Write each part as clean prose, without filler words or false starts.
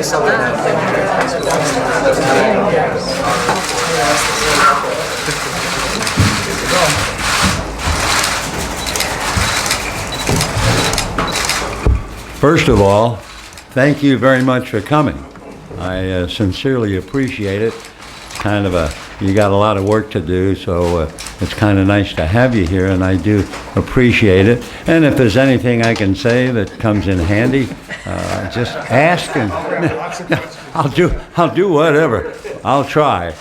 definitely something that First of all, thank you very much for coming. I sincerely appreciate it. You got a lot of work to do, so it's kind of nice to have you here, and I do appreciate it. And if there's anything I can say that comes in handy, just ask, and I'll do whatever. I'll try.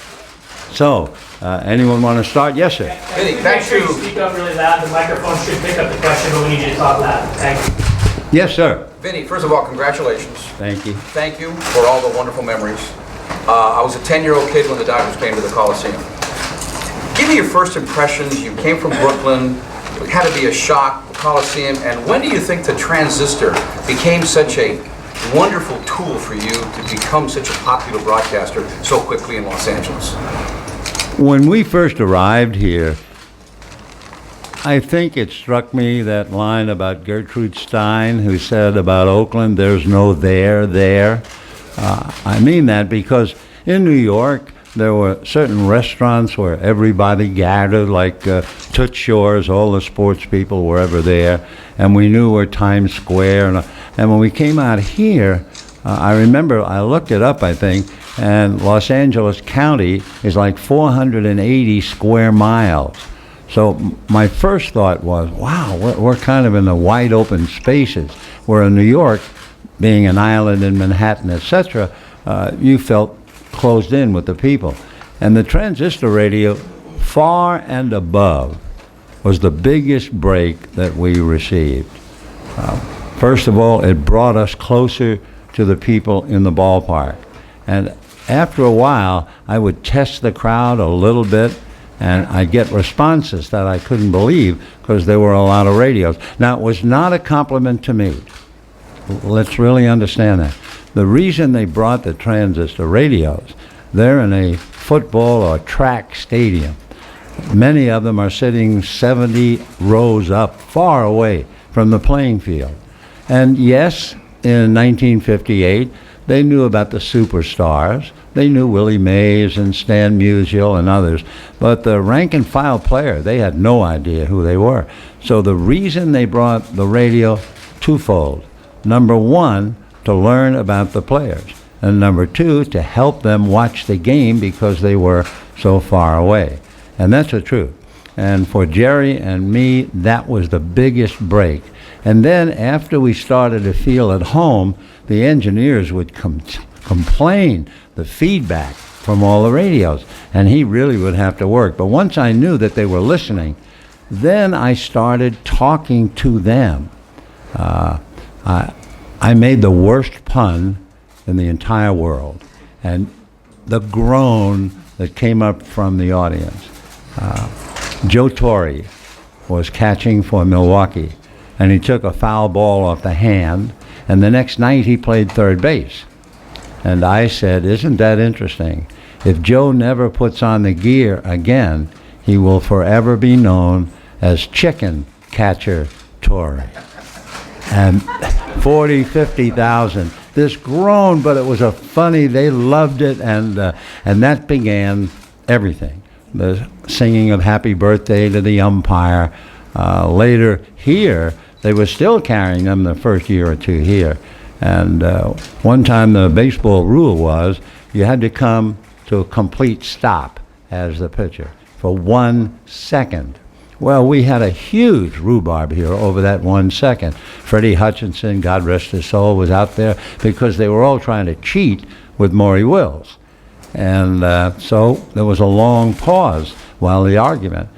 So, anyone want to start? Yes, sir. Vinny, Make sure you speak up really loud. The microphone should pick up the question, but we need you to talk loud. Thank you. Yes, sir. Vinny, first of all, congratulations. Thank you. Thank you for all the wonderful memories. I was a 10-year-old kid when the Dodgers came to the Coliseum. Give me your first impressions. You came from Brooklyn. It had to be a shock, the Coliseum. And when do you think the transistor became such a wonderful tool for you to become such a popular broadcaster so quickly in Los Angeles? When we first arrived here, I think it struck me that line about Gertrude Stein, who said about Oakland, there's no there. I mean that because in New York, there were certain restaurants where everybody gathered, like Toots Shor's, all the sports people were ever there, and we knew where Times Square, and when we came out here, I remember, I looked it up, I think, and Los Angeles County is like 480 square miles. So my first thought was, wow, we're kind of in the wide open spaces, where in New York, being an island in Manhattan, etc., you felt closed in with the people. And the transistor radio, far and above, was the biggest break that we received. First of all, it brought us closer to the people in the ballpark. And after a while, I would test the crowd a little bit, and I'd get responses that I couldn't believe because there were a lot of radios. Now, it was not a compliment to me. Let's really understand that. The reason they brought the transistor radios, they're in a football or track stadium. Many of them are sitting 70 rows up, far away from the playing field. And yes, in 1958, they knew about the superstars. They knew Willie Mays and Stan Musial and others, but the rank and file player, they had no idea who they were. So the reason they brought the radio, twofold. Number one, to learn about the players, and number two, to help them watch the game because they were so far away. And that's the truth. And for Jerry and me, that was the biggest break. And then after we started to feel at home, the engineers would complain the feedback from all the radios, and he really would have to work. But once I knew that they were listening, then I started talking to them. I made the worst pun in the entire world, and the groan that came up from the audience. Joe Torre was catching for Milwaukee, and he took a foul ball off the hand, and the next night he played third base. And I said, isn't that interesting? If Joe never puts on the gear again, he will forever be known as Chicken Catcher Torre. And 40, 50,000. This groan, but it was a funny, they loved it, and that began everything. The singing of Happy Birthday to the umpire. Later here, they were still carrying them the first year or two here. And one time the baseball rule was you had to come to a complete stop as the pitcher for 1 second. Well, we had a huge rhubarb here over that 1 second. Freddie Hutchinson, God rest his soul, was out there because they were all trying to cheat with Maury Wills. And so there was a long pause while the argument.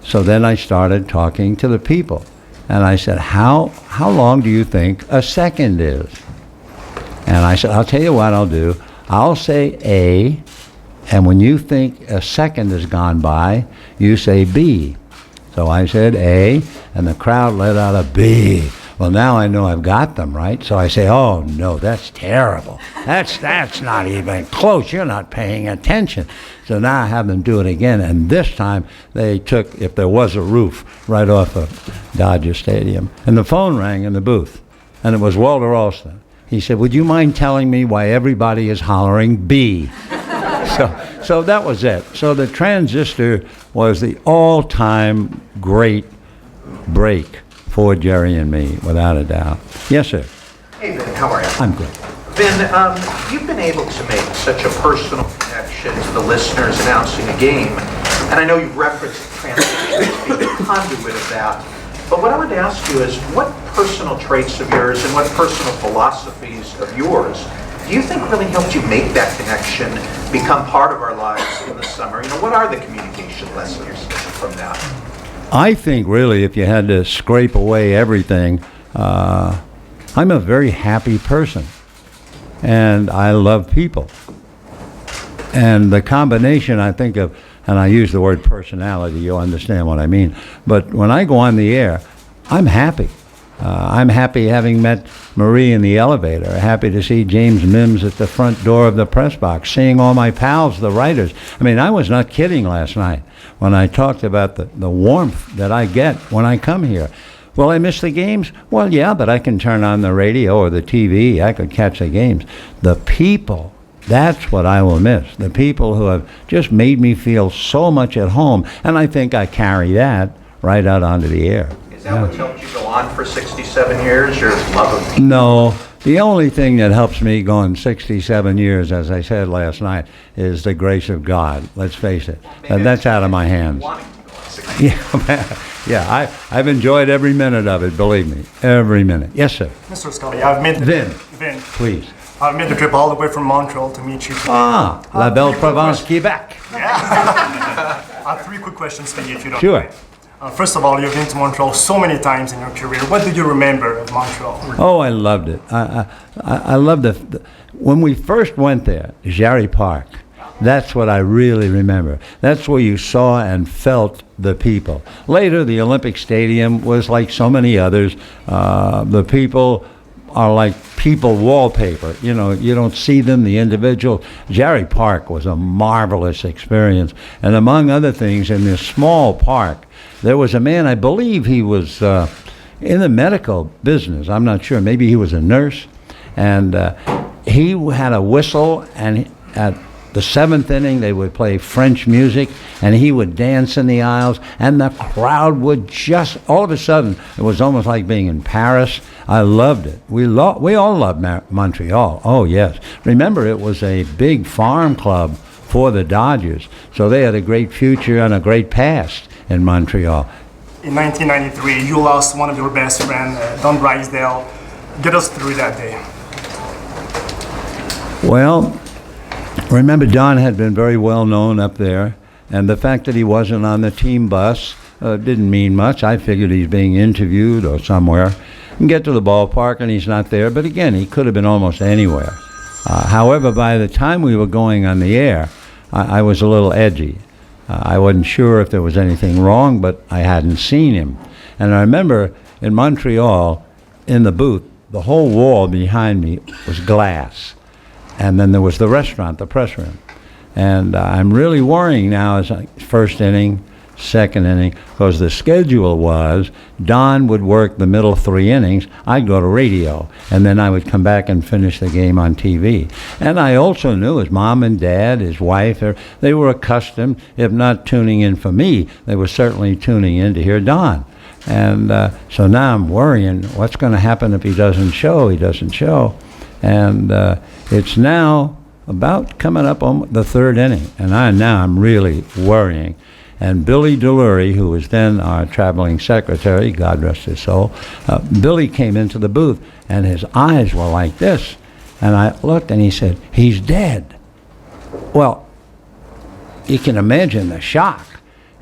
So then I started talking to the people. And I said, how long do you think a second is? And I said, I'll tell you what I'll do. I'll say A, and when you think a second has gone by, you say B. So I said A, and the crowd let out a B. Well, now I know I've got them, right? So I say, oh, no, that's terrible. That's not even close. You're not paying attention. So now I have them do it again, and this time they took, if there was a roof, right off of Dodger Stadium. And the phone rang in the booth, and it was Walter Alston. He said, would you mind telling me why everybody is hollering B? So that was it. So the transistor was the all-time great break for Jerry and me, without a doubt. Yes, sir. Hey, Vin, how are you? I'm good. Vin, you've been able to make such a personal connection to the listeners announcing a game, and I know you've referenced transistor as being a conduit of that. But what I wanted to ask you is, what personal traits of yours and what personal philosophies of yours do you think really helped you make that connection become part of our lives in the summer? You know, what are the communication lessons from that? I think really if you had to scrape away everything, I'm a very happy person. And I love people. And the combination, I think of, and I use the word personality, you'll understand what I mean. But when I go on the air, I'm happy. I'm happy having met Marie in the elevator, happy to see James Mims at the front door of the press box, seeing all my pals, the writers. I mean, I was not kidding last night when I talked about the warmth that I get when I come here. Will I miss the games? Well, yeah, but I can turn on the radio or the TV. I could catch the games. The people, that's what I will miss. The people who have just made me feel so much at home. And I think I carry that right out onto the air. Is that what's helped you go on for 67 years, your love of people? No. The only thing that helps me go on 67 years, as I said last night, is the grace of God. Let's face it. That's out of my hands. Wanting to go on 67. Yeah, I've enjoyed every minute of it, believe me. Every minute. Yes, sir. Mr. Scully, I've made the Vin, please. I've made the trip all the way from Montreal to meet you. Ah, La Belle Provence, Quebec. I have 3 quick questions for you, if you don't Sure. mind. First of all, you've been to Montreal so many times in your career. What do you remember of Montreal? Oh, I loved it. I loved it. When we first went there, Jarry Park, that's what I really remember. That's where you saw and felt the people. Later, the Olympic Stadium was like so many others. The people are like people wallpaper. You know, you don't see them, the individual. Jarry Park was a marvelous experience. And among other things, in this small park, there was a man, I believe he was in the medical business. I'm not sure. Maybe he was a nurse. And he had a whistle, and at the 7th inning, they would play French music, and he would dance in the aisles, and the crowd would just, all of a sudden, it was almost like being in Paris. I loved it. We all loved Montreal. Oh, yes. Remember, it was a big farm club for the Dodgers, so they had a great future and a great past in Montreal. In 1993, you lost one of your best friends, Don Drysdale. Get us through that day. Well, remember, Don had been very well known up there, and the fact that he wasn't on the team bus didn't mean much. I figured he's being interviewed or somewhere. And get to the ballpark, and he's not there. But again, he could have been almost anywhere. However, by the time we were going on the air, I was a little edgy. I wasn't sure if there was anything wrong, but I hadn't seen him. And I remember in Montreal, in the booth, the whole wall behind me was glass. And then there was the restaurant, the press room. And I'm really worrying now as first inning, second inning, because the schedule was Don would work the middle 3 innings, I'd go to radio, and then I would come back and finish the game on TV. And I also knew his mom and dad, his wife, they were accustomed, if not tuning in for me, they were certainly tuning in to hear Don. And so now I'm worrying, what's going to happen if he doesn't show? He doesn't show. And it's now about coming up on the 3rd inning, and now I'm really worrying. And Billy DeLury, who was then our traveling secretary, God rest his soul, Billy came into the booth, and his eyes were like this. And I looked, and he said, he's dead. Well, you can imagine the shock.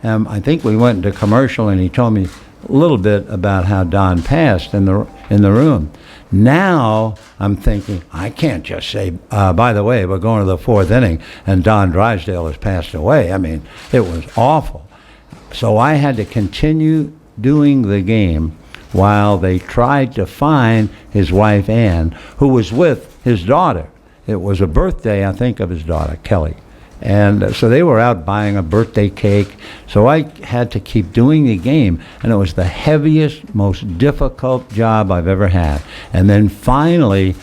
I think we went into commercial, and he told me a little bit about how Don passed in the room. Now I'm thinking, I can't just say, by the way, we're going to the 4th inning and Don Drysdale has passed away. I mean, it was awful. So I had to continue doing the game while they tried to find his wife, Ann, who was with his daughter. It was a birthday, I think, of his daughter, Kelly. And so they were out buying a birthday cake. So I had to keep doing the game. And it was the heaviest, most difficult job I've ever had. And then finally,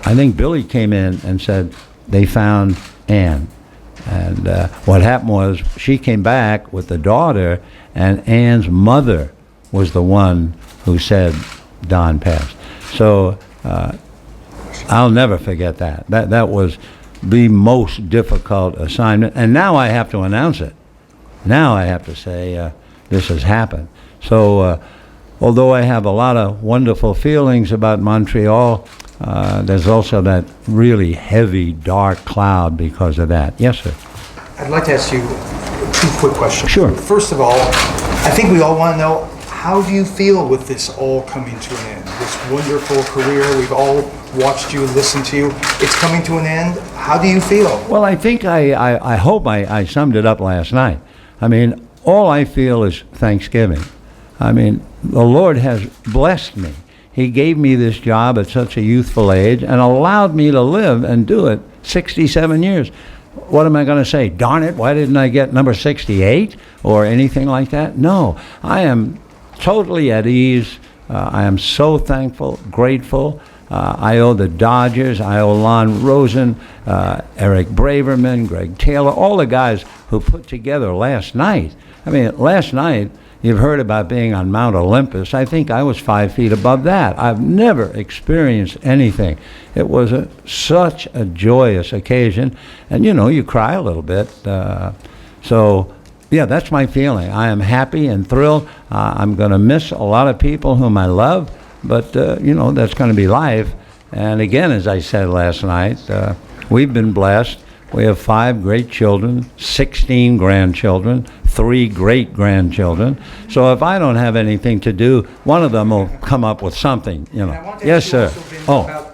I think Billy came in and said they found Ann. And what happened was she came back with the daughter, and Ann's mother was the one who said Don passed. So I'll never forget that. That was the most difficult assignment. And now I have to announce it. Now I have to say this has happened. So although I have a lot of wonderful feelings about Montreal, there's also that really heavy, dark cloud because of that. Yes, sir. I'd like to ask you two quick questions. Sure. First of all, I think we all want to know, how do you feel with this all coming to an end? This wonderful career, we've all watched you, listened to you. It's coming to an end. How do you feel? Well, I think I hope I summed it up last night. I mean, all I feel is thanksgiving. I mean, the Lord has blessed me. He gave me this job at such a youthful age and allowed me to live and do it 67 years. What am I going to say? Darn it, why didn't I get number 68 or anything like that? No, I am totally at ease. I am so thankful, grateful. I owe the Dodgers, I owe Lon Rosen, Eric Braverman, Greg Taylor, all the guys who put together last night. I mean, last night, you've heard about being on Mount Olympus. I think I was 5 feet above that. I've never experienced anything. It was such a joyous occasion. And, you know, you cry a little bit. So, yeah, that's my feeling. I am happy and thrilled. I'm going to miss a lot of people whom I love. But, you know, that's going to be life. And again, as I said last night, we've been blessed. We have 5 great children, 16 grandchildren, 3 great-grandchildren. So if I don't have anything to do, one of them will come up with something, you know. Yes, sir. Oh.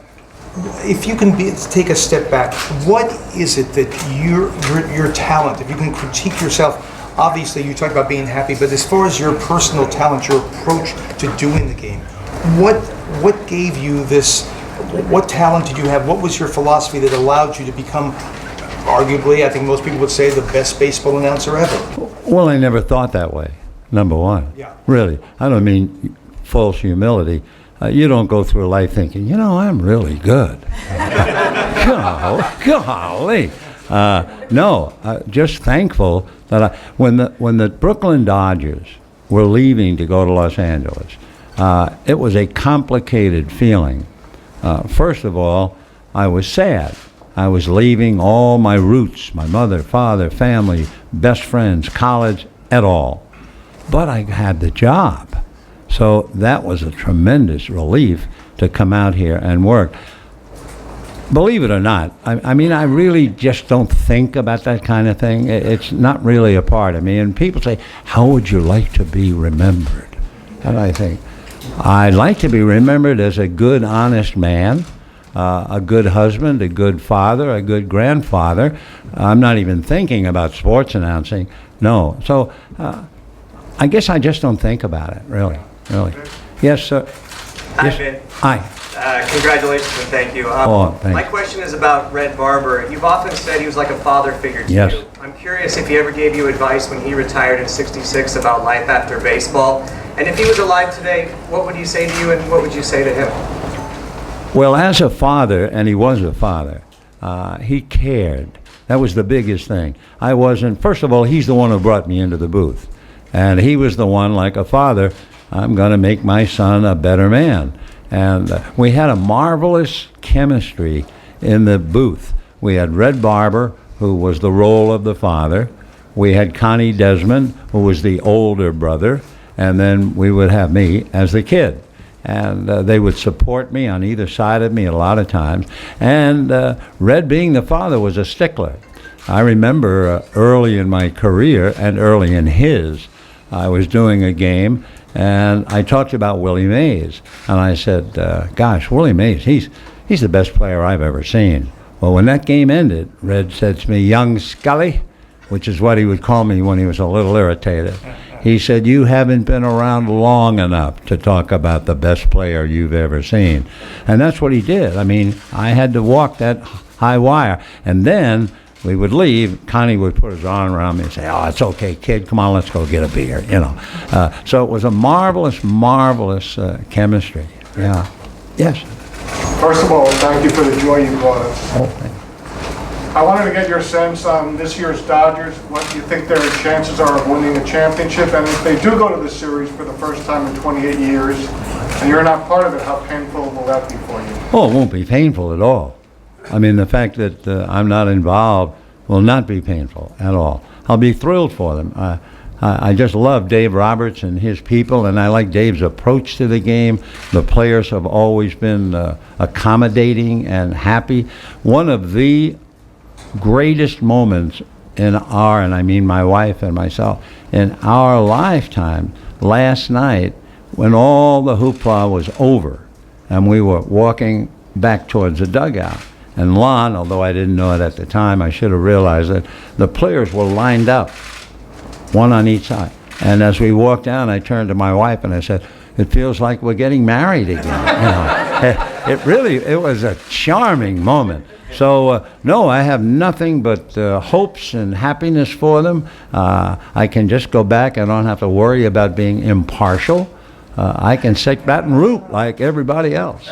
If you can take a step back, what is it that your talent, if you can critique yourself, obviously you talk about being happy, but as far as your personal talent, your approach to doing the game, what gave you this, what talent did you have? What was your philosophy that allowed you to become, arguably, I think most people would say, the best baseball announcer ever? Well, I never thought that way, number one. Yeah. Really. I don't mean false humility. You don't go through life thinking, you know, I'm really good. Golly. No, just thankful that when the Brooklyn Dodgers were leaving to go to Los Angeles, it was a complicated feeling. First of all, I was sad. I was leaving all my roots, my mother, father, family, best friends, college, et al. But I had the job. So that was a tremendous relief to come out here and work. Believe it or not, I mean, I really just don't think about that kind of thing. It's not really a part of me. And people say, how would you like to be remembered? And I think, I'd like to be remembered as a good, honest man, a good husband, a good father, a good grandfather. I'm not even thinking about sports announcing. No. So I guess I just don't think about it, really. Yes, sir. Hi, Yes. Vin. Hi. Congratulations and thank you. Thanks. My question is about Red Barber. You've often said he was like a father figure to Yes. you. I'm curious if he ever gave you advice when he retired in '66 about life after baseball. And if he was alive today, what would you say to you and what would you say to him? Well, as a father, and he was a father, he cared. That was the biggest thing. I wasn't, first of all, he's the one who brought me into the booth. And he was the one, like a father, I'm going to make my son a better man. And we had a marvelous chemistry in the booth. We had Red Barber, who was the role of the father. We had Connie Desmond, who was the older brother. And then we would have me as the kid. And they would support me on either side of me a lot of times. And Red, being the father, was a stickler. I remember early in my career and early in his, I was doing a game, and I talked about Willie Mays. And I said, gosh, Willie Mays, he's the best player I've ever seen. Well, when that game ended, Red said to me, young Scully, which is what he would call me when he was a little irritated. He said, you haven't been around long enough to talk about the best player you've ever seen. And that's what he did. I mean, I had to walk that high wire. And then we would leave. Connie would put his arm around me and say, oh, it's okay, kid. Come on, let's go get a beer, you know. So it was a marvelous, marvelous chemistry. Yeah. Yes. First of all, thank you for the joy you brought us. Oh, thank you. I wanted to get your sense on this year's Dodgers, what you think their chances are of winning a championship, and if they do go to the series for the first time in 28 years, and you're not part of it, how painful will that be for you? Oh, it won't be painful at all. I mean, the fact that I'm not involved will not be painful at all. I'll be thrilled for them. I just love Dave Roberts and his people, and I like Dave's approach to the game. The players have always been accommodating and happy. One of the greatest moments in our, and I mean my wife and myself, in our lifetime, last night, when all the hoopla was over, and we were walking back towards the dugout. And Lon, although I didn't know it at the time, I should have realized it, the players were lined up, one on each side. And as we walked down, I turned to my wife and I said, it feels like we're getting married again. It was a charming moment. So, no, I have nothing but hopes and happiness for them. I can just go back. I don't have to worry about being impartial. I can sit back and root like everybody else.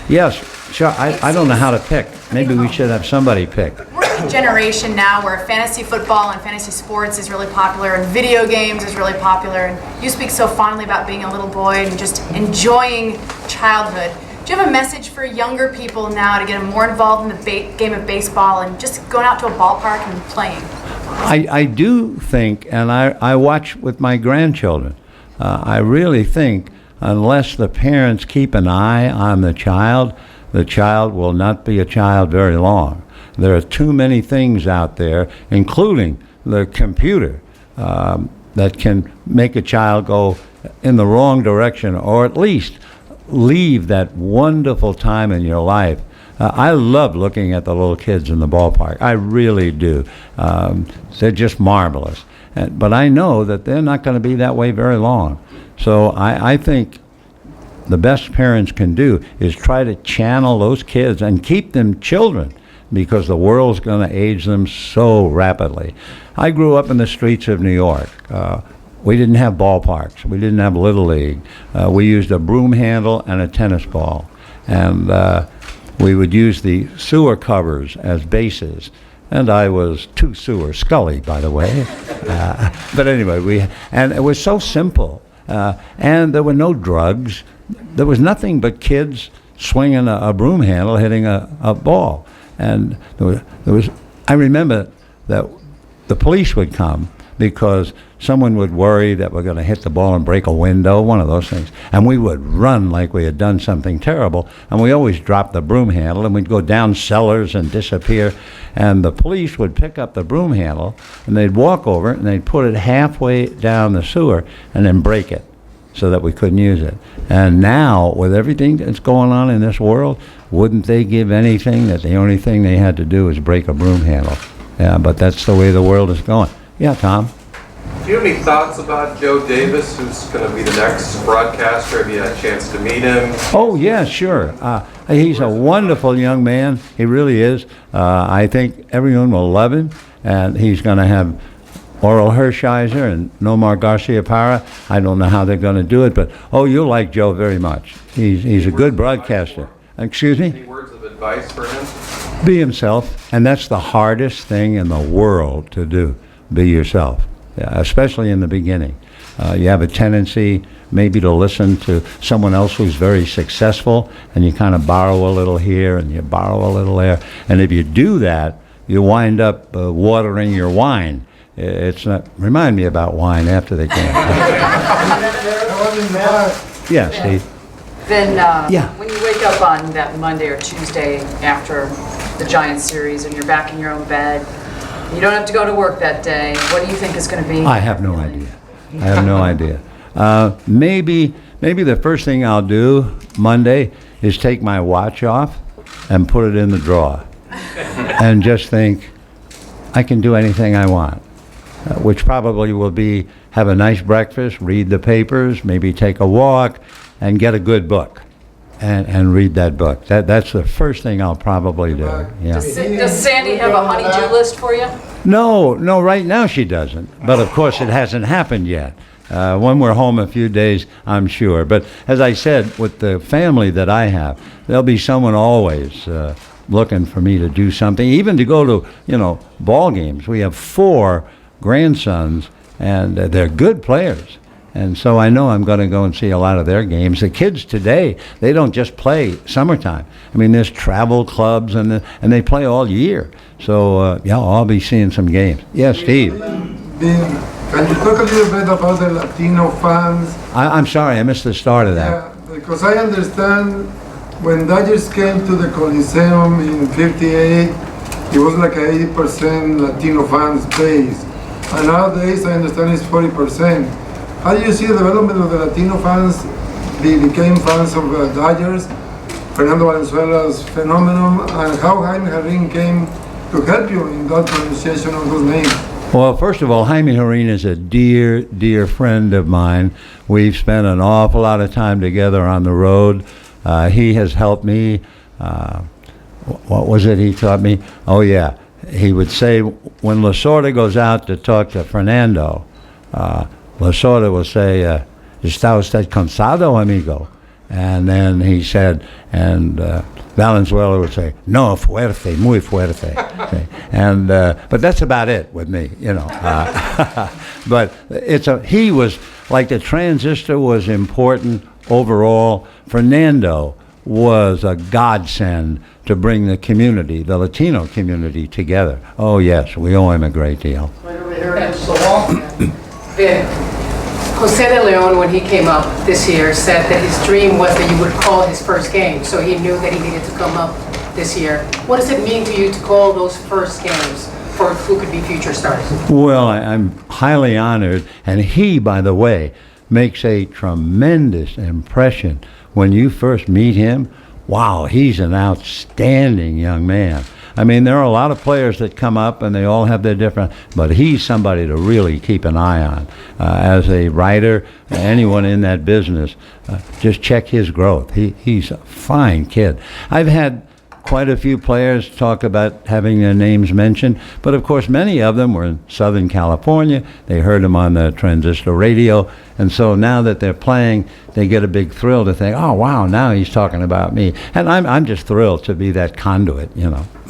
Yes, sure. I don't know how to pick. Maybe we should have somebody pick. We're in a generation now where fantasy football and fantasy sports is really popular and video games is really popular. And you speak so fondly about being a little boy and just enjoying childhood. Do you have a message for younger people now to get them more involved in the game of baseball and just going out to a ballpark and playing? I do think, and I watch with my grandchildren, I really think unless the parents keep an eye on the child will not be a child very long. There are too many things out there, including the computer, that can make a child go in the wrong direction, or at least leave that wonderful time in your life. I love looking at the little kids in the ballpark. I really do. They're just marvelous. But I know that they're not going to be that way very long. So I think the best parents can do is try to channel those kids and keep them children, because the world's going to age them so rapidly. I grew up in the streets of New York. We didn't have ballparks. We didn't have Little League. We used a broom handle and a tennis ball. And we would use the sewer covers as bases. And I was two sewer Scully, by the way. But anyway, and it was so simple. And there were no drugs. There was nothing but kids swinging a broom handle, hitting a ball. And I remember that the police would come because someone would worry that we're going to hit the ball and break a window, one of those things. And we would run like we had done something terrible, and we always dropped the broom handle, and we'd go down cellars and disappear. And the police would pick up the broom handle, and they'd walk over it, and they'd put it halfway down the sewer, and then break it so that we couldn't use it. And now, with everything that's going on in this world, wouldn't they give anything that the only thing they had to do was break a broom handle? Yeah, but that's the way the world is going. Yeah, Tom? Do you have any thoughts about Joe Davis, who's going to be the next broadcaster? Have you had a chance to meet him? Oh, yeah, sure. He's a wonderful young man. He really is. I think everyone will love him, and he's going to have Oral Hershiser and Nomar Garcia-Parra. I don't know how they're going to do it, but, you'll like Joe very much. He's a good broadcaster. Excuse me? Any words of advice for him? Be himself, and that's the hardest thing in the world to do. Be yourself, especially in the beginning. You have a tendency maybe to listen to someone else who's very successful, and you kind of borrow a little here and you borrow a little there. And if you do that, you wind up watering your wine. It's not. Remind me about wine after the game. Yeah, Steve. Then, Yeah. when you wake up on that Monday or Tuesday after the Giants series and you're back in your own bed, you don't have to go to work that day, what do you think is going to be? I have no idea. I have no idea. Maybe the first thing I'll do Monday is take my watch off and put it in the drawer and just think I can do anything I want, which probably will be have a nice breakfast, read the papers, maybe take a walk, and get a good book and read that book. That's the first thing I'll probably do. Yeah. Does Sandy have a honey-do list for you? No, right now she doesn't. But of course it hasn't happened yet. When we're home a few days, I'm sure. But as I said, with the family that I have, there'll be someone always looking for me to do something, even to go to, ball games. We have 4 grandsons, and they're good players. And so I know I'm going to go and see a lot of their games. The kids today, they don't just play summertime. I mean, there's travel clubs, and they play all year. So, I'll be seeing some games. Yeah, Steve. Vin, can you talk a little bit about the Latino fans? I'm sorry, I missed the start of that. Yeah, because I understand when Dodgers came to the Coliseum in '58, it was like a 80% Latino fans base. And nowadays, I understand it's 40%. How do you see the development of the Latino fans? They became fans of Dodgers, Fernando Valenzuela's phenomenon, and how Jaime Jarrín came to help you in that pronunciation of those names? Well, first of all, Jaime Jarrín is a dear, dear friend of mine. We've spent an awful lot of time together on the road. He has helped me. What was it he taught me? Oh, yeah. He would say, when Lasorda goes out to talk to Fernando, Lasorda will say, ¿Está usted cansado, amigo? And then he said, and Valenzuela would say, no, fuerte, muy fuerte. And but that's about it with me, But he was, like the transistor was important overall. Fernando was a godsend to bring the community, the Latino community, together. Oh, yes, we owe him a great deal. Right over here against the wall. Vin, Jose de Leon, when he came up this year, said that his dream was that you would call his first game, so he knew that he needed to come up this year. What does it mean to you to call those first games for who could be future stars? Well, I'm highly honored, and he, by the way, makes a tremendous impression. When you first meet him, wow, he's an outstanding young man. I mean, there are a lot of players that come up and they all have their different, but he's somebody to really keep an eye on. As a writer, anyone in that business, just check his growth. He's a fine kid. I've had quite a few players talk about having their names mentioned, but of course many of them were in Southern California. They heard them on the transistor radio, and so now that they're playing, they get a big thrill to think, oh wow, now he's talking about me. And I'm just thrilled to be that conduit,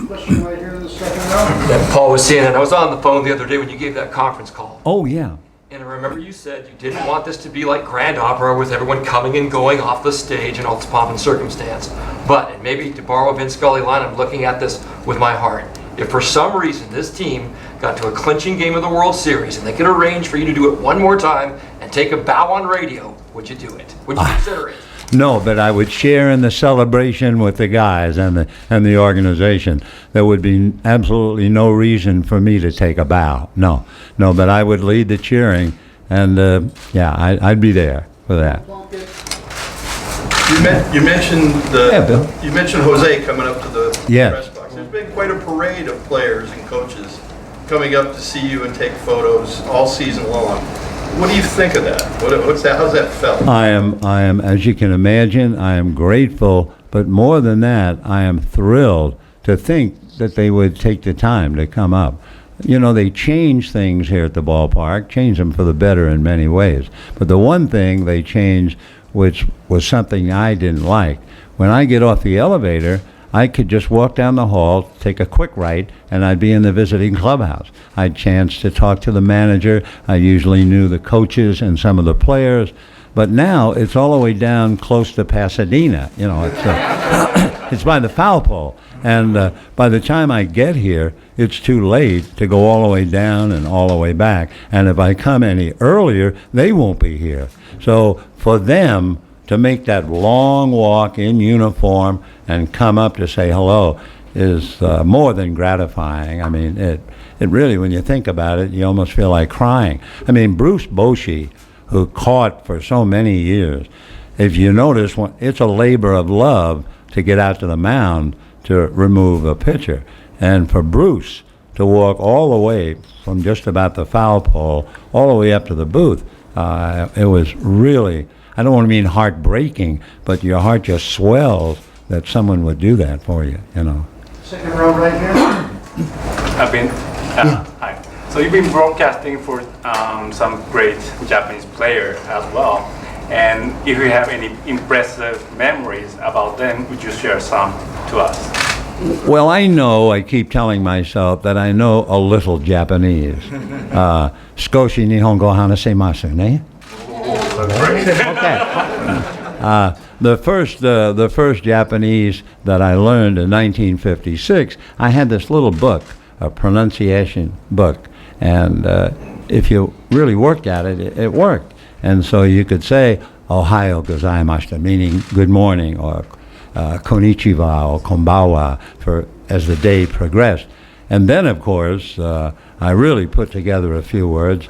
Question right here in the second row. Yeah, Paul was saying that. I was on the phone the other day when you gave that conference call. Oh yeah. And I remember you said you didn't want this to be like grand opera with everyone coming and going off the stage and all this pomp and circumstance. But, and maybe to borrow a Vin Scully line, I'm looking at this with my heart. If for some reason this team got to a clinching game of the World Series and they could arrange for you to do it one more time and take a bow on radio, would you do it? Would you consider it? No, but I would share in the celebration with the guys and the organization. There would be absolutely no reason for me to take a bow. No, but I would lead the cheering, and I'd be there for that. You mentioned Bill. you mentioned Jose coming up to the Yes. press box. There's been quite a parade of players and coaches coming up to see you and take photos all season long. What do you think of that? How's that felt? I am, as you can imagine, I am grateful, but more than that, I am thrilled to think that they would take the time to come up. They change things here at the ballpark, change them for the better in many ways. But the one thing they changed, which was something I didn't like, when I get off the elevator, I could just walk down the hall, take a quick right, and I'd be in the visiting clubhouse. I had a chance to talk to the manager. I usually knew the coaches and some of the players. But now it's all the way down close to Pasadena. It's by the foul pole. And by the time I get here, it's too late to go all the way down and all the way back. And if I come any earlier, they won't be here. So for them to make that long walk in uniform and come up to say hello is more than gratifying. I mean, it really, when you think about it, you almost feel like crying. I mean, Bruce Bochy, who caught for so many years, if you notice, it's a labor of love to get out to the mound to remove a pitcher. And for Bruce to walk all the way from just about the foul pole all the way up to the booth, it was really, I don't want to mean heartbreaking, but your heart just swells that someone would do that for you, Second row right here. Vin, hi. So you've been broadcasting for some great Japanese player as well. And if you have any impressive memories about them, would you share some to us? Well, I keep telling myself that I know a little Japanese. Skoshi nihongo hanasemasu ne? Okay. The first Japanese that I learned in 1956, I had this little book, a pronunciation book, and if you really worked at it, it worked. And so you could say "Ohayo gozaimashita," meaning good morning, or konnichiwa or konbawa as the day progressed. And then, of course, I really put together a few words.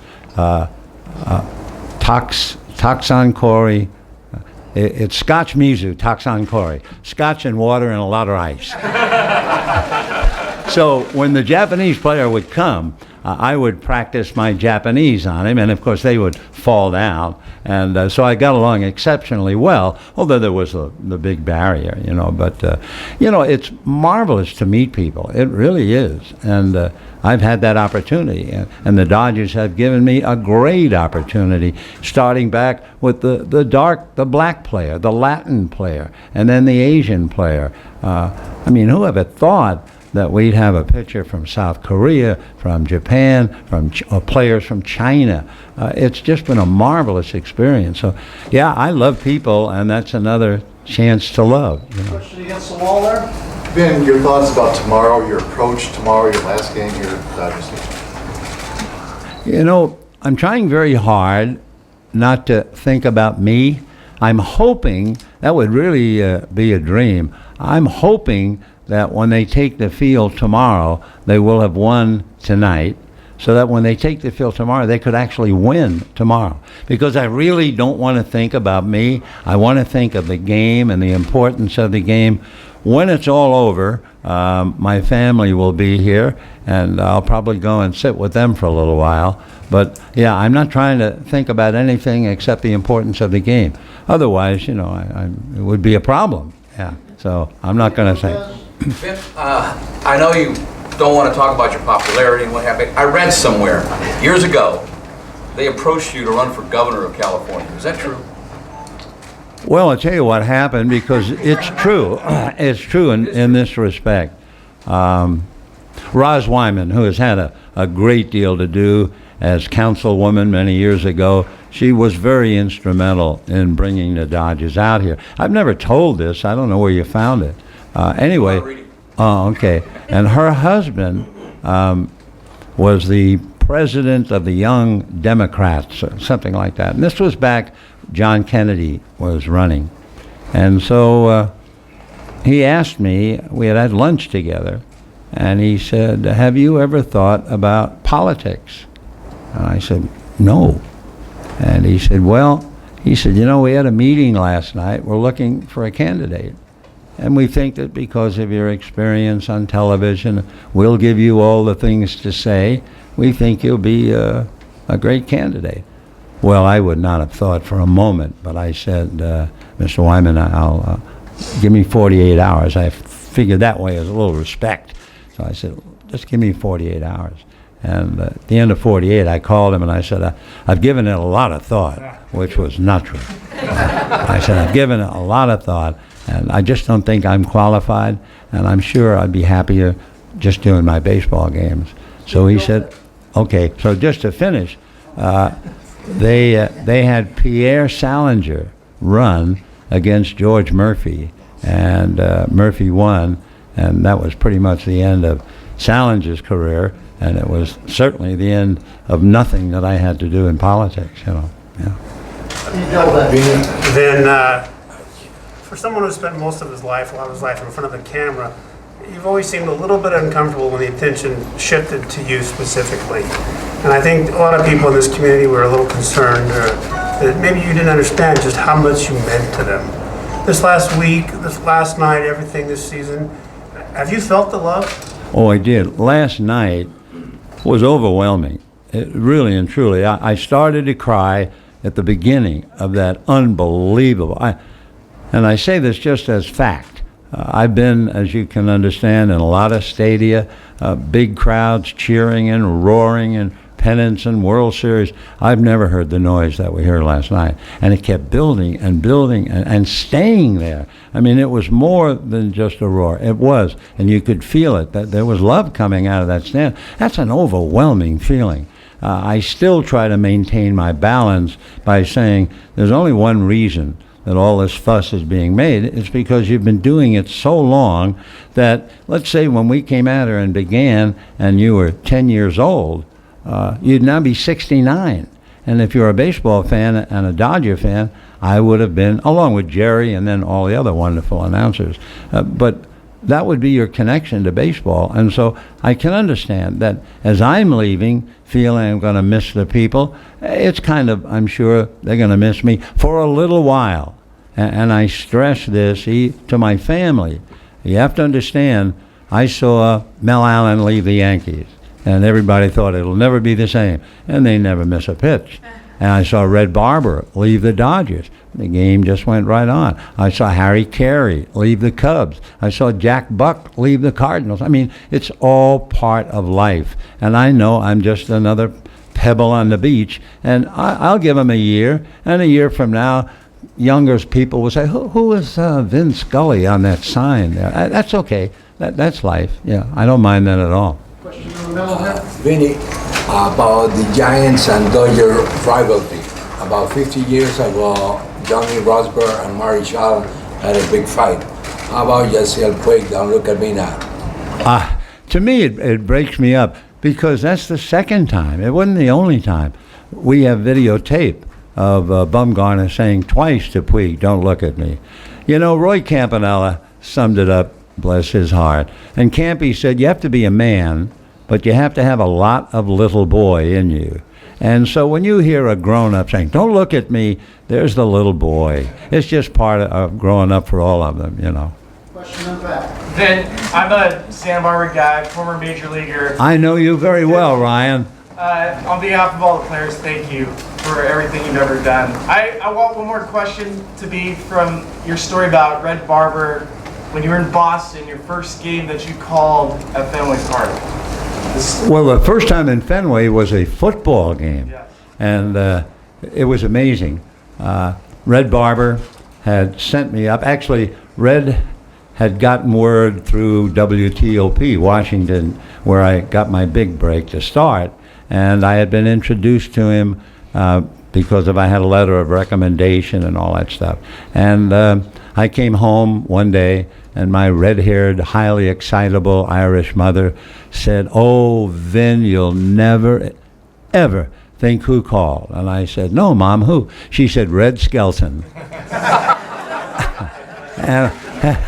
Taksan kori. It's Scotch mizu, taksan kori. Scotch and water and a lot of ice. So when the Japanese player would come, I would practice my Japanese on him, and of course they would fall down. And so I got along exceptionally well, although there was the big barrier, But, it's marvelous to meet people. It really is. And I've had that opportunity. And the Dodgers have given me a great opportunity, starting back with the black player, the Latin player, and then the Asian player. Whoever thought that we'd have a pitcher from South Korea, from Japan, from players from China. It's just been a marvelous experience. So, yeah, I love people, and that's another chance to love. Question against the wall there? Vin, your thoughts about tomorrow, your approach tomorrow, your last game here at Dodgers? I'm trying very hard not to think about me. I'm hoping, that would really be a dream. I'm hoping that when they take the field tomorrow, they will have won tonight, so that when they take the field tomorrow, they could actually win tomorrow. Because I really don't want to think about me. I want to think of the game and the importance of the game. When it's all over, my family will be here, and I'll probably go and sit with them for a little while. But, yeah, I'm not trying to think about anything except the importance of the game. Otherwise, it would be a problem. Yeah, so I'm not going to think. Vin, I know you don't want to talk about your popularity and what happened. I read somewhere years ago they approached you to run for governor of California. Is that true? Well, I'll tell you what happened, because it's true. It's true in this respect. Roz Wyman, who has had a great deal to do as councilwoman many years ago, she was very instrumental in bringing the Dodgers out here. I've never told this. I don't know where you found it. Anyway, oh, okay. And her husband was the president of the Young Democrats, or something like that. And this was back John Kennedy was running. And so he asked me, we had lunch together, and he said, "Have you ever thought about politics?" And I said, "No." And he said, we had a meeting last night. We're looking for a candidate. And we think that because of your experience on television, we'll give you all the things to say. We think you'll be a great candidate. Well, I would not have thought for a moment, but I said, Mr. Wyman, I'll give me 48 hours. I figured that way as a little respect. So I said, just give me 48 hours. And at the end of 48, I called him and I said, I've given it a lot of thought, which was not true. I said, I've given it a lot of thought, and I just don't think I'm qualified, and I'm sure I'd be happier just doing my baseball games. So he said, okay. So just to finish, they had Pierre Salinger run against George Murphy, and Murphy won, and that was pretty much the end of Salinger's career, and it was certainly the end of nothing that I had to do in politics, Yeah. Then, for someone who spent most of a lot of his life in front of the camera, you've always seemed a little bit uncomfortable when the attention shifted to you specifically. And I think a lot of people in this community were a little concerned that maybe you didn't understand just how much you meant to them. This last week, this last night, everything this season, have you felt the love? Oh, I did. Last night was overwhelming. It really and truly. I started to cry at the beginning of that unbelievable. And I say this just as fact. I've been, as you can understand, in a lot of stadia, big crowds cheering and roaring and pennants and World Series. I've never heard the noise that we heard last night. And it kept building and building and staying there. I mean, it was more than just a roar. It was. And you could feel it, that there was love coming out of that stand. That's an overwhelming feeling. I still try to maintain my balance by saying there's only one reason that all this fuss is being made. It's because you've been doing it so long that, let's say when we came out here and began and you were 10 years old, you'd now be 69. And if you're a baseball fan and a Dodger fan, I would have been, along with Jerry and then all the other wonderful announcers. But that would be your connection to baseball. And so I can understand that as I'm leaving, feeling I'm going to miss the people, it's kind of, I'm sure they're going to miss me for a little while. And I stress this to my family. You have to understand, I saw Mel Allen leave the Yankees, and everybody thought it'll never be the same, and they never miss a pitch. And I saw Red Barber leave the Dodgers. The game just went right on. I saw Harry Carey leave the Cubs. I saw Jack Buck leave the Cardinals. I mean, it's all part of life. And I know I'm just another pebble on the beach, and I'll give him a year, and a year from now, younger people will say, who is Vin Scully on that sign there? That's okay. That's life. Yeah, I don't mind that at all. Vinny, about the Giants and Dodger rivalry. About 50 years ago, Johnny Rosberg and Montreal had a big fight. How about Yasiel Puig? Don't look at me now. To me, it breaks me up because that's the second time. It wasn't the only time. We have videotape of Bumgarner saying twice to Puig, don't look at me. You know, Roy Campanella summed it up, bless his heart. And Campy said, you have to be a man, but you have to have a lot of little boy in you. And so when you hear a grown-up saying, don't look at me, there's the little boy. It's just part of growing up for all of them, you know. Vin, I'm a Santa Barbara guy, former major leaguer. I know you very well, Ryan. On behalf of all the players, thank you for everything you've ever done. I want one more question to be from your story about Red Barber when you were in Boston, your first game that you called at Fenway Park. Well, the first time in Fenway was a football game, and it was amazing. Red Barber had sent me up. Actually, Red had gotten word through WTOP, Washington, where I got my big break to start, and I had been introduced to him because I had a letter of recommendation and all that stuff. And I came home one day, and my red-haired, highly excitable Irish mother said, "Oh, Vin, you'll never, ever think who called." And I said, "No, Mom, who?" She said, "Red Skelton." And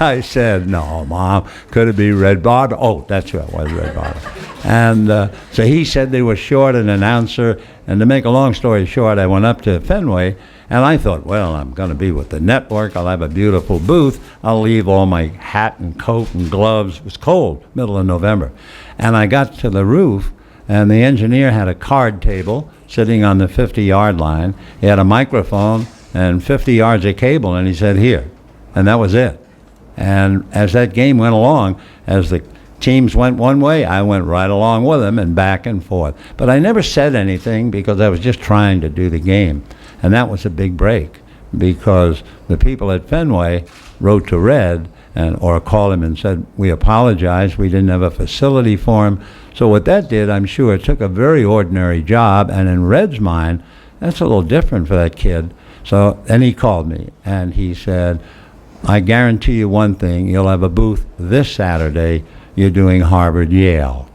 I said, "No, Mom, could it be Red Barber?" Oh, that's who it was, Red Barber. And so he said they were short an announcer. And to make a long story short, I went up to Fenway, and I thought, well, I'm going to be with the network. I'll have a beautiful booth. I'll leave all my hat and coat and gloves. It was cold, middle of November. And I got to the roof, and the engineer had a card table sitting on the 50-yard line. He had a microphone and 50 yards of cable, and he said, "Here." And that was it. And as that game went along, as the teams went one way, I went right along with them and back and forth. But I never said anything because I was just trying to do the game. And that was a big break because the people at Fenway wrote to Red or called him and said, "We apologize, we didn't have a facility for him." So what that did, I'm sure, it took a very ordinary job, and in Red's mind, that's a little different for that kid. So then he called me and he said, "I guarantee you one thing, you'll have a booth this Saturday. You're doing Harvard-Yale."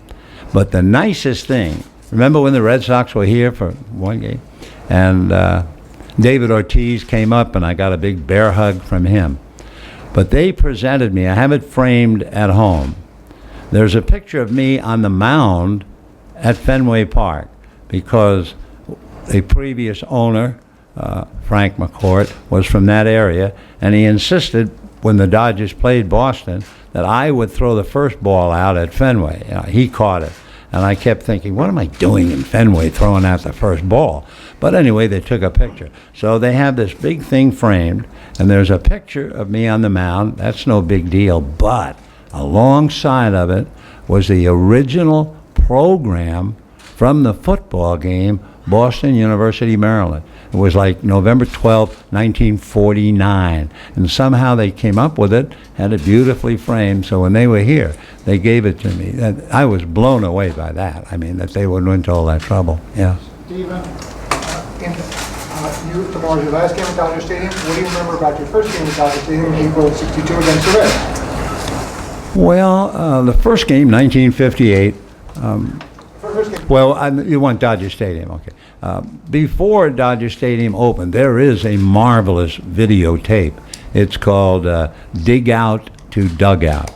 But the nicest thing, remember when the Red Sox were here for one game? And David Ortiz came up, and I got a big bear hug from him. But they presented me, I have it framed at home. There's a picture of me on the mound at Fenway Park because a previous owner, Frank McCourt, was from that area, and he insisted when the Dodgers played Boston that I would throw the first ball out at Fenway. He caught it. And I kept thinking, what am I doing in Fenway throwing out the first ball? But anyway, they took a picture. So they have this big thing framed, and there's a picture of me on the mound. That's no big deal. But alongside of it was the original program from the football game, Boston University, Maryland. It was like November 12th, 1949. And somehow they came up with it, had it beautifully framed. So when they were here, they gave it to me. And I was blown away by that. I mean, that they would went to all that trouble. Yeah. Stephen, tomorrow's your last game at Dodger Stadium. What do you remember about your first game at Dodger Stadium in April of '62 against the Reds? Well, the first game, 1958. Well, you want Dodger Stadium, okay. Before Dodger Stadium opened, there is a marvelous videotape. It's called Dig Out to Dugout.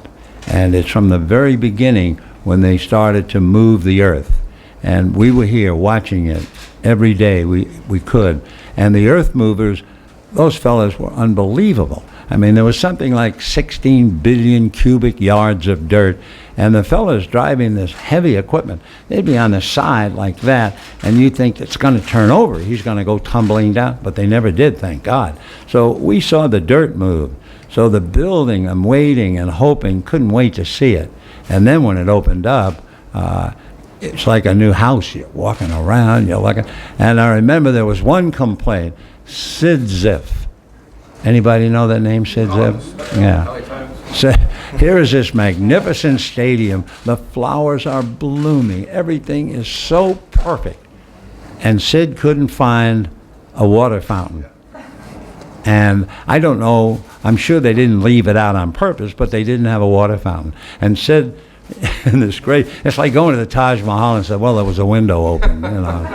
And it's from the very beginning when they started to move the earth. And we were here watching it every day we could. And the earth movers, those fellas were unbelievable. I mean, there was something like 16 billion cubic yards of dirt, and the fellas driving this heavy equipment, they'd be on the side like that, and you'd think it's going to turn over. He's going to go tumbling down, but they never did, thank God. So we saw the dirt move. So the building, I'm waiting and hoping, couldn't wait to see it. And then when it opened up, it's like a new house. You're walking around, you're looking. And I remember there was one complaint, Sid Ziff. Anybody know that name, Sid Ziff? Yeah. So here is this magnificent stadium. The flowers are blooming. Everything is so perfect. And Sid couldn't find a water fountain. And I don't know, I'm sure they didn't leave it out on purpose, but they didn't have a water fountain. And Sid, and it's great, it's like going to the Taj Mahal and said, well, there was a window open, you know.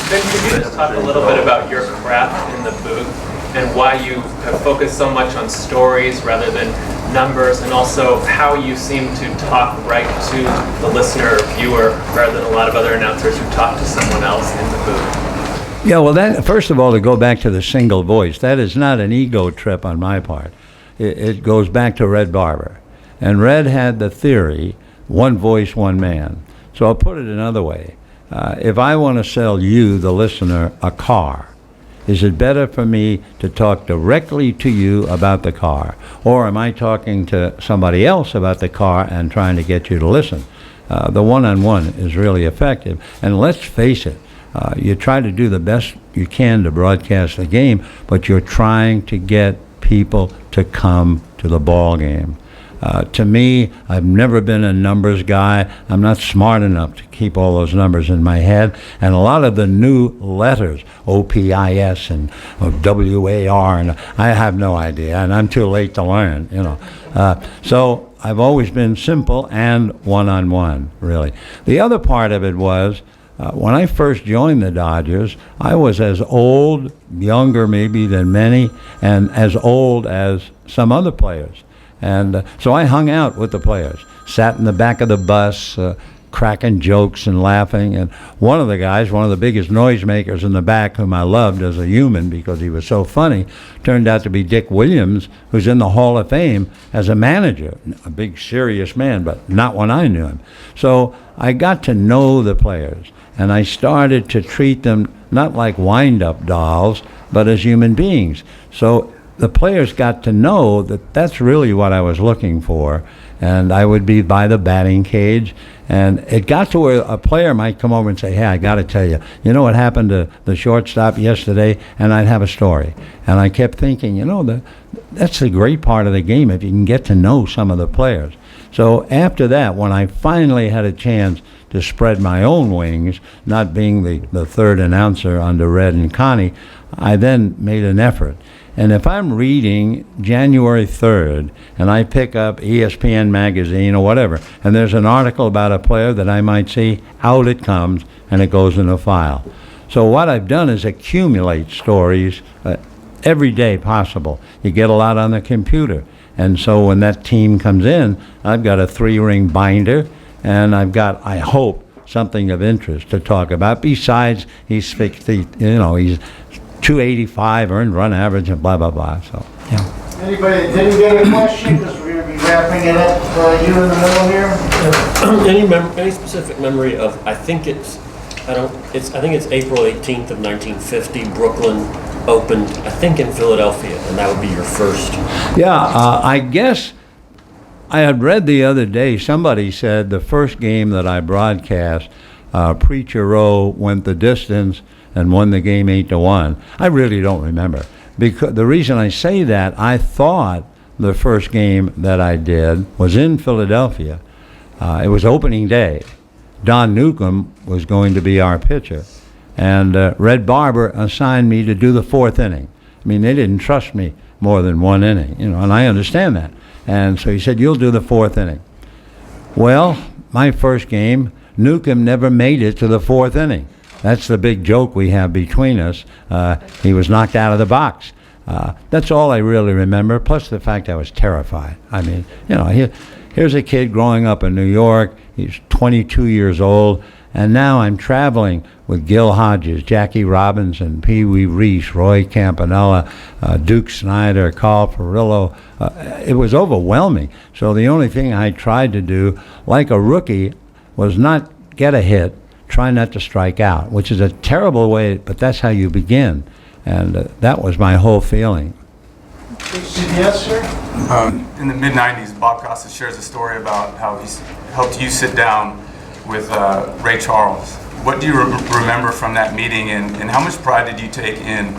Ben, could you just talk a little bit about your craft in the booth and why you have focused so much on stories rather than numbers, and also how you seem to talk right to the listener or viewer rather than a lot of other announcers who talk to someone else in the booth? Yeah, well, that, first of all, to go back to the single voice, that is not an ego trip on my part. It goes back to Red Barber. And Red had the theory, one voice, one man. So I'll put it another way. If I want to sell you, the listener, a car, is it better for me to talk directly to you about the car? Or am I talking to somebody else about the car and trying to get you to listen? The one-on-one is really effective. And let's face it, you try to do the best you can to broadcast the game, but you're trying to get people to come to the ball game. To me, I've never been a numbers guy. I'm not smart enough to keep all those numbers in my head. And a lot of the new letters, OPIS and WAR, and I have no idea, and I'm too late to learn, you know. So I've always been simple and one-on-one, really. The other part of it was, when I first joined the Dodgers, I was as old, younger maybe than many, and as old as some other players. And so I hung out with the players, sat in the back of the bus, cracking jokes and laughing. And one of the guys, one of the biggest noisemakers in the back, whom I loved as a human because he was so funny, turned out to be Dick Williams, who's in the Hall of Fame as a manager, a big serious man, but not when I knew him. So I got to know the players, and I started to treat them not like wind-up dolls, but as human beings. So the players got to know that that's really what I was looking for, and I would be by the batting cage, and it got to where a player might come over and say, hey, I got to tell you, you know what happened to the shortstop yesterday? And I'd have a story. And I kept thinking, you know, that's the great part of the game, if you can get to know some of the players. So after that, when I finally had a chance to spread my own wings, not being the third announcer under Red and Connie, I then made an effort. And if I'm reading January 3rd and I pick up ESPN magazine or whatever, and there's an article about a player that I might see, out it comes and it goes in a file. So what I've done is accumulate stories every day possible. You get a lot on the computer. And so when that team comes in, I've got a 3-ring binder, and I've got, I hope, something of interest to talk about. Besides, he's 60, you know, he's 285 earned run average and blah, blah, blah. So, yeah. Anybody that didn't get a question, because we're going to be wrapping get up you in the middle here? Any specific memory of? I think it's April 18th of 1950. Brooklyn opened, I think, in Philadelphia, and that would be your first. Yeah, I guess I had read the other day, somebody said the first game that I broadcast, Preacher Row went the distance and won the game 8-1. I really don't remember. Because the reason I say that, I thought the first game that I did was in Philadelphia. It was opening day. Don Newcomb was going to be our pitcher. And Red Barber assigned me to do the fourth inning. I mean, they didn't trust me more than one inning, and I understand that. And so he said, you'll do the fourth inning. Well, my first game, Newcomb never made it to the fourth inning. That's the big joke we have between us. He was knocked out of the box. That's all I really remember, plus the fact I was terrified. I mean, here's a kid growing up in New York. He's 22 years old, and now I'm traveling with Gil Hodges, Jackie Robinson, Pee Wee Reese, Roy Campanella, Duke Snyder, Carl Perillo. It was overwhelming. So the only thing I tried to do, like a rookie, was not get a hit, try not to strike out, which is a terrible way, but that's how you begin. And that was my whole feeling. CBS, sir? In the mid-90s, Bob Costas shares a story about how he helped you sit down with Ray Charles. What do you remember from that meeting, and how much pride did you take in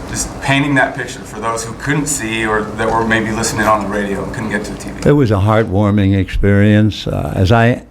just painting that picture for those who couldn't see or that were maybe listening on the radio and couldn't get to the TV? It was a heartwarming experience. As I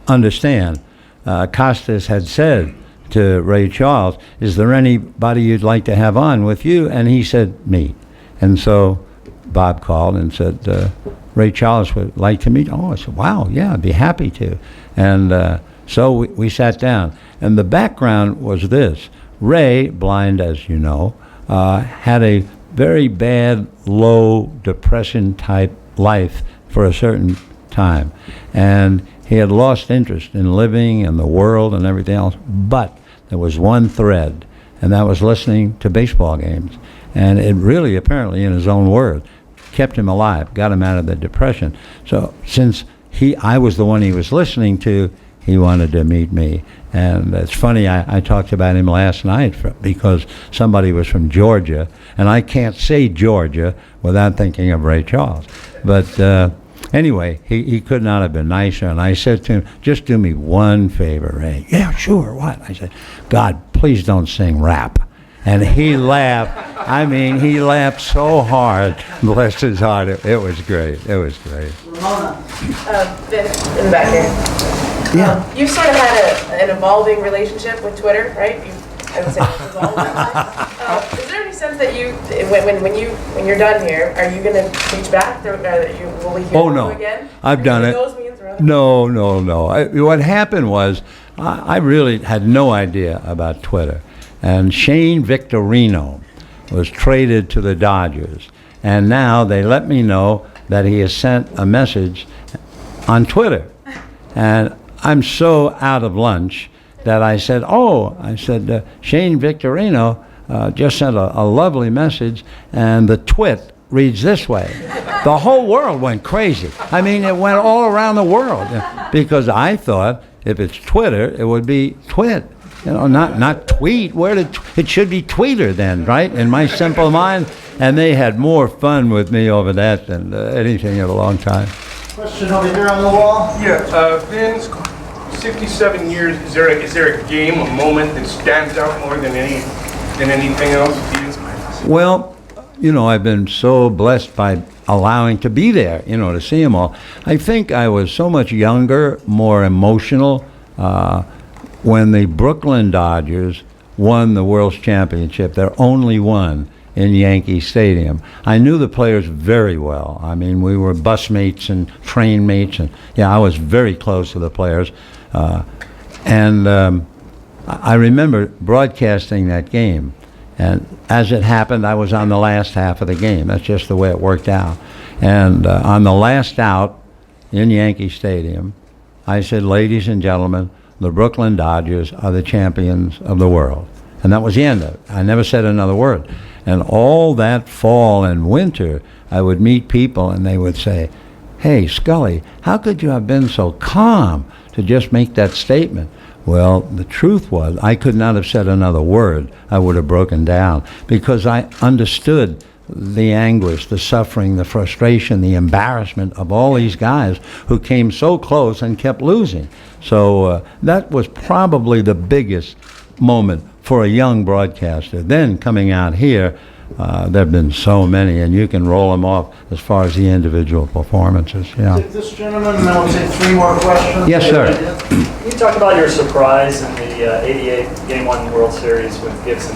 understand, Costas had said to Ray Charles, is there anybody you'd like to have on with you? And he said, me. And so Bob called and said, Ray Charles would like to meet. Oh, I said, wow, yeah, I'd be happy to. And so we sat down. And the background was this. Ray, blind as you know, had a very bad, low, depression-type life for a certain time. And he had lost interest in living and the world and everything else. But there was one thread, and that was listening to baseball games. And it really, apparently, in his own words, kept him alive, got him out of the depression. So since I was the one he was listening to, he wanted to meet me. And it's funny, I talked about him last night because somebody was from Georgia, and I can't say Georgia without thinking of Ray Charles. But anyway, he could not have been nicer, and I said to him, just do me one favor, Ray. Yeah, sure, what? I said, God, please don't sing rap. And he laughed. I mean, he laughed so hard, bless his heart. It was great. It was great. Ramona. Vin, in the back here. Yeah. You've sort of had an evolving relationship with Twitter, right? I would say evolving. Is there any sense that when you're done here, are you going to reach back? Will we hear you again? I've done it. No. What happened was, I really had no idea about Twitter. And Shane Victorino was traded to the Dodgers. And now they let me know that he has sent a message on Twitter. And I'm so out of lunch that I said, Shane Victorino just sent a lovely message, and the twit reads this way. The whole world went crazy. I mean, it went all around the world because I thought if it's Twitter, it would be twit. Not tweet. It should be tweeter then, right? In my simple mind. And they had more fun with me over that than anything in a long time. Question over here on the wall. Yeah, Vin's 67 years. Is there a game, a moment that stands out more than anything else to you? Well, I've been so blessed by allowing to be there, to see them all. I think I was so much younger, more emotional, when the Brooklyn Dodgers won the World's Championship, their only one in Yankee Stadium. I knew the players very well. I mean, we were bus mates and train mates, and I was very close to the players. I remember broadcasting that game, and as it happened, I was on the last half of the game. That's just the way it worked out. And on the last out in Yankee Stadium, I said, ladies and gentlemen, the Brooklyn Dodgers are the champions of the world. And that was the end of it. I never said another word. And all that fall and winter, I would meet people and they would say, hey, Scully, how could you have been so calm to just make that statement? Well, the truth was, I could not have said another word. I would have broken down because I understood the anguish, the suffering, the frustration, the embarrassment of all these guys who came so close and kept losing. So that was probably the biggest moment for a young broadcaster. Then coming out here, there have been so many, and you can roll them off as far as the individual performances. Yeah. This gentleman, I would say 3 more questions. Yes, sir. You talked about your surprise in the 88 Game 1 World Series when Gibson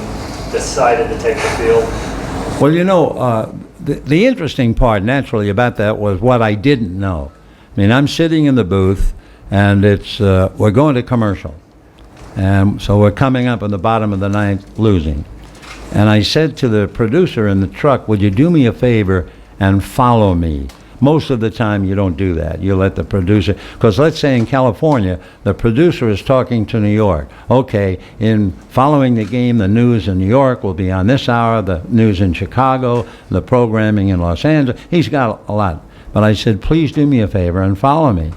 decided to take the field. Well, you know, the interesting part, naturally, about that was what I didn't know. I mean, I'm sitting in the booth, and it's we're going to commercial. And so we're coming up in the bottom of the 9th, losing. And I said to the producer in the truck, would you do me a favor and follow me? Most of the time you don't do that. You let the producer, because let's say in California, the producer is talking to New York. Okay, in following the game, the news in New York will be on this hour, the news in Chicago, the programming in Los Angeles. He's got a lot. But I said, please do me a favor and follow me.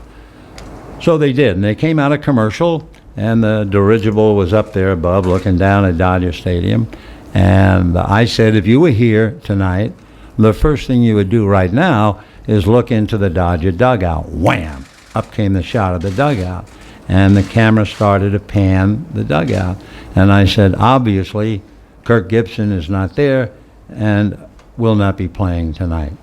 So they did, and they came out of commercial, and the dirigible was up there above looking down at Dodger Stadium. And I said, if you were here tonight, the first thing you would do right now is look into the Dodger dugout. Wham! Up came the shot of the dugout. And the camera started to pan the dugout. And I said, obviously, Kirk Gibson is not there and will not be playing tonight.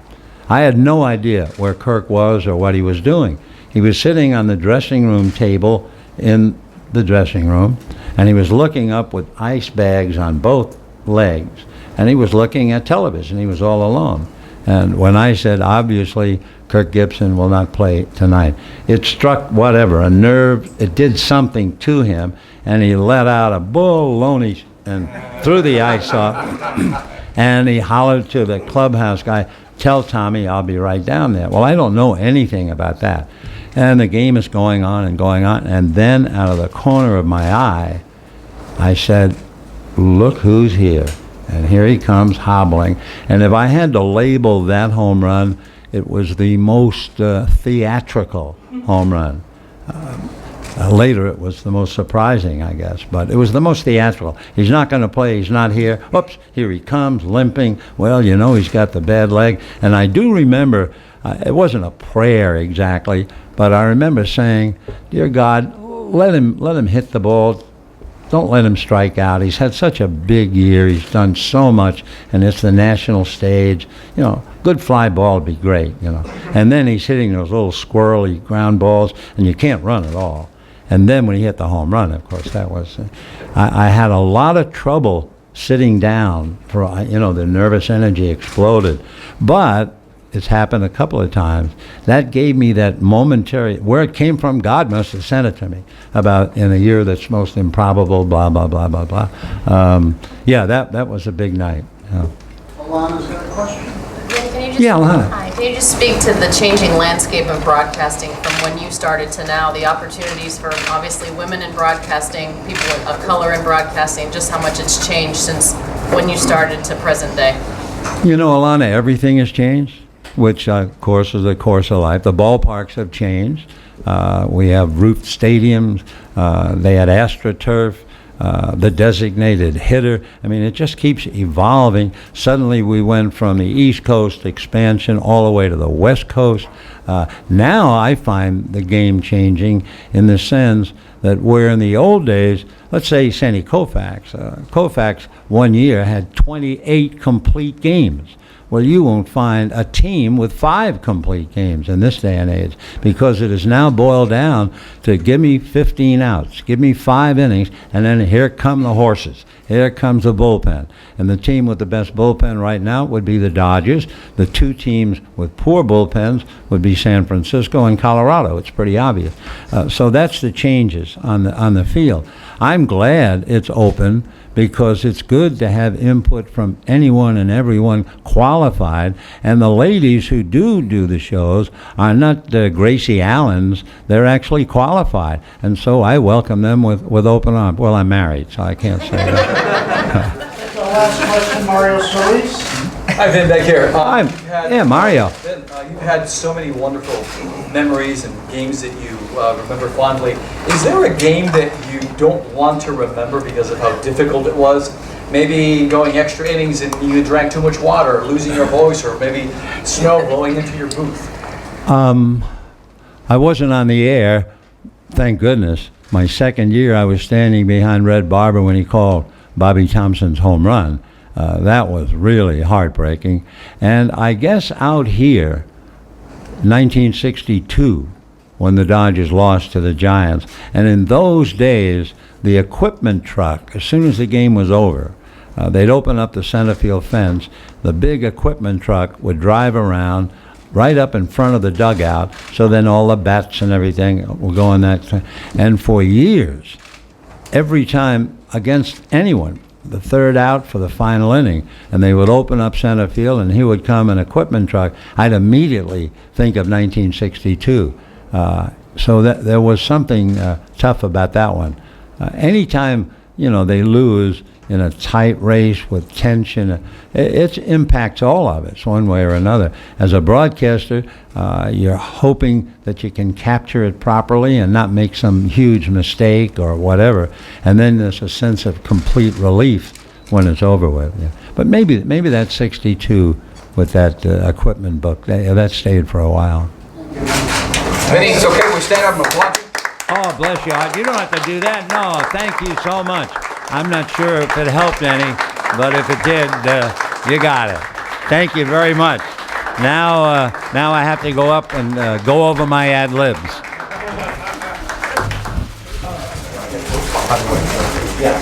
I had no idea where Kirk was or what he was doing. He was sitting on the dressing room table in the dressing room, and he was looking up with ice bags on both legs, and he was looking at television. He was all alone. And when I said, obviously, Kirk Gibson will not play tonight, it struck whatever, a nerve. It did something to him, and he let out a baloney and threw the ice off, and he hollered to the clubhouse guy, tell Tommy I'll be right down there. Well, I don't know anything about that. And the game is going on, and then out of the corner of my eye, I said, look who's here. And here he comes hobbling. And if I had to label that home run, it was the most theatrical home run. Later it was the most surprising, I guess, but it was the most theatrical. He's not going to play, he's not here. Oops, here he comes, limping. Well, you know, he's got the bad leg. And I do remember, it wasn't a prayer exactly, but I remember saying, dear God, let him hit the ball. Don't let him strike out. He's had such a big year. He's done so much, and it's the national stage. You know, good fly ball would be great, you know. And then he's hitting those little squirrely ground balls, and you can't run at all. And then when he hit the home run, of course, that was... I had a lot of trouble sitting down. For, you know, the nervous energy exploded. But it's happened a couple of times. That gave me that momentary, where it came from, God must have sent it to me, about in a year that's most improbable, blah, blah, blah, blah, blah. Yeah, that was a big night. Yeah. Alana's got a question. Can you just, Yeah, Alana. Hi. Can you just speak to the changing landscape of broadcasting from when you started to now, the opportunities for obviously women in broadcasting, people of color in broadcasting, just how much it's changed since when you started to present day? You know, Alana, everything has changed, which, of course, is the course of life. The ballparks have changed. We have roofed stadiums. They had AstroTurf, the designated hitter. I mean, it just keeps evolving. Suddenly, we went from the East Coast expansion all the way to the West Coast. Now, I find the game changing in the sense that where in the old days, let's say Sandy Koufax, Koufax 1 year had 28 complete games. Well, you won't find a team with 5 complete games in this day and age, because it is now boiled down to give me 15 outs, give me 5 innings, and then here come the horses. Here comes the bullpen. And the team with the best bullpen right now would be the Dodgers. The 2 teams with poor bullpens would be San Francisco and Colorado. It's pretty obvious. So that's the changes on the field. I'm glad it's open, because it's good to have input from anyone and everyone qualified. And the ladies who do the shows are not Gracie Allens. They're actually qualified. And so I welcome them with open arms. Well, I'm married, so I can't say that. The last question, Mario Solis. Hi, Vin, back here. Yeah, Mario. Vin, You've had so many wonderful memories and games that you remember fondly. Is there a game that you don't want to remember because of how difficult it was? Maybe going extra innings and you drank too much water, or losing your voice, or maybe snow blowing into your booth? I wasn't on the air, thank goodness. My second year, I was standing behind Red Barber when he called Bobby Thompson's home run. That was really heartbreaking. And I guess out here, 1962, when the Dodgers lost to the Giants. And in those days, the equipment truck, as soon as the game was over, they'd open up the center field fence. The big equipment truck would drive around right up in front of the dugout, so then all the bats and everything will go in that. And for years, every time against anyone, the third out for the final inning, and they would open up center field, and he would come in equipment truck, I'd immediately think of 1962. So that there was something tough about that one. Anytime, they lose in a tight race with tension, it impacts all of us one way or another. As a broadcaster, you're hoping that you can capture it properly and not make some huge mistake or whatever, and then there's a sense of complete relief when it's over with. Yeah. But maybe that's 62 with that equipment book. That stayed for a while. Vinny, it's okay, we stand up and applaud you. Oh, bless you. You don't have to do that. No, thank you so much. I'm not sure if it helped any, but if it did, you got it. Thank you very much. Now I have to go up and go over my ad libs. Yeah.